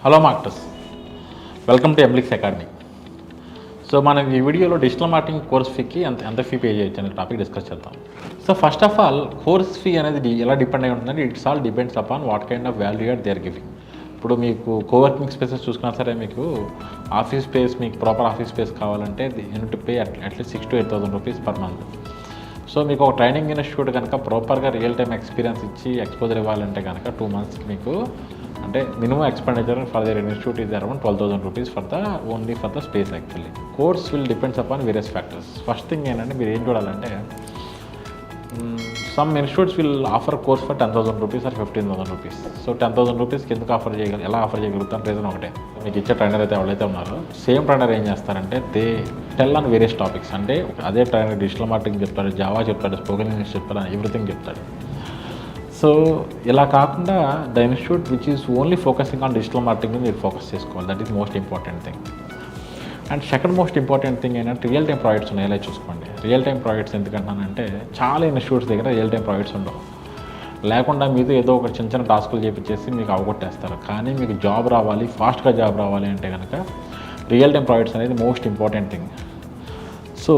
Hello marketers, welcome to Emblix academy. So మనం ఈ వీడియోలో డిజిటల్ మార్కెటింగ్ కోర్స్ ఫీకి ఎంత ఫీ పే చేయొచ్చు అనే టాపిక్ డిస్కస్ చేద్దాం. So first of all course fee అనేది ఎలా డిపెండ్ అయి ఉంటుందంటే it's all depends upon what kind of value they are giving. ఇప్పుడు మీకు కోవర్కింగ్ స్పేసెస్ చూసుకున్నా సరే, మీకు ఆఫీస్ స్పేస్, మీకు ప్రాపర్ ఆఫీస్ స్పేస్ కావాలంటే you need to pay at least 6,000 to 8,000 rupees per month. So మీకు ఒక ట్రైనింగ్ ఇన్స్టిట్యూట్ కనుక ప్రాపర్గా రియల్ టైమ్ ఎక్స్పీరియన్స్ ఇచ్చి ఎక్స్పోజర్ ఇవ్వాలంటే కనుక 2 months మీకు అంటే minimum expenditure for their institute is around 12,000 rupees only for the space. Actually course will depends upon various factors. First thing ఏంటంటే మీరు ఏం చూడాలంటే some institutes will offer course for 10,000 rupees or 15,000 rupees. So 10,000 రూపీస్కి ఎందుకు ఎలా offer చేయగలుగుతాం? Reason ఒకటే, మీకు ఇచ్చే ట్రైనర్ అయితే ఎవరైతే ఉన్నారో సేమ్ ట్రైనర్ ఏం చేస్తారంటే they tell on various topics. అంటే అదే ట్రైనర్ డిజిటల్ మార్కెటింగ్ చెప్తాడు, జావా చెప్తాడు, స్పోకెన్ ఇంగ్లీష్ చెప్తాడు, ఎవ్రీథింగ్ చెప్తాడు. సో ఇలా కాకుండా the institute which is only focusing on digital marketing మీరు ఫోకస్ చేసుకోవాలి. That is most important thing. And second most important thing ఏంటంటే రియల్ టైం ప్రాజెక్ట్స్ ఉన్నాయి, ఇలా చూసుకోండి. రియల్ టైం ప్రాజెక్ట్స్ ఎందుకంటానంటే చాలా ఇన్స్టిట్యూట్స్ దగ్గర రియల్ టైం ప్రాజెక్ట్స్ ఉండవు. లేకుండా మీతో ఏదో ఒక చిన్న చిన్న టాస్కులు చేపించేసి మీకు అవగొట్టేస్తారు. కానీ మీకు జాబ్ రావాలి, ఫాస్ట్గా జాబ్ రావాలి అంటే కనుక రియల్ టైం ప్రాజెక్ట్స్ అనేది మోస్ట్ ఇంపార్టెంట్ థింగ్. సో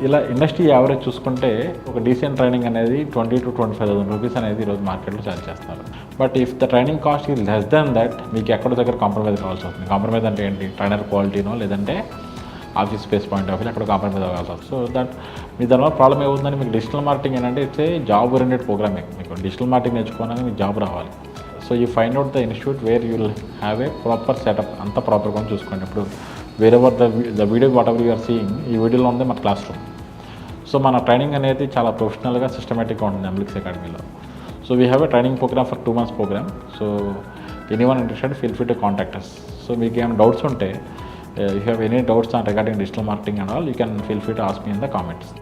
ఇలా ఇండస్ట్రీ యావరేజ్ చూసుకుంటే ఒక డీసెంట్ ట్రైనింగ్ అనేది 20,000 to 25,000 రూపీస్ అనేది ఈరోజు మార్కెట్లో ఛార్జ్ చేస్తారు. But if the training cost is less than that, మీకు ఎక్కడ దగ్గర కాంప్రమైజ్ కావాల్సి వస్తుంది. కాంప్రమైజ్ అంటే ఏంటి? ట్రైనర్ క్వాలిటీనో లేదంటే office space point of view అక్కడ కాంప్రమైజ్ అవ్వాల్సి వస్తుంది. సో దట్ మీ దానివల్ల ప్రాబ్లం ఏమవుతుందని, మీకు డిజిటల్ మార్కెటింగ్ ఏంటంటే it's a job oriented programming. మీకు డిజిటల్ మార్కెటింగ్ నేర్చుకోవడానికి మీకు జాబ్ రావాలి. So you find out the institute where you will have a proper setup. అంతా ప్రాపర్గా చూసుకోండి. ఇప్పుడు wherever the video whatever you're seeing, ఈ వీడియోలో ఉంది మన క్లాస్ రూమ్. సో మన ట్రైనింగ్ అనేది చాలా ప్రొఫెషనల్గా సిస్టమేటిక్గా ఉంటుంది ఎంబ్లిక్స్ అకాడమీలో. So we have a training programme for 2 months programme. So anyone interested feel free to contact us. So మీకు ఏమైనా డౌట్స్ ఉంటే, you have any doubts on regarding digital marketing and all, you can feel free to ask me in the comments.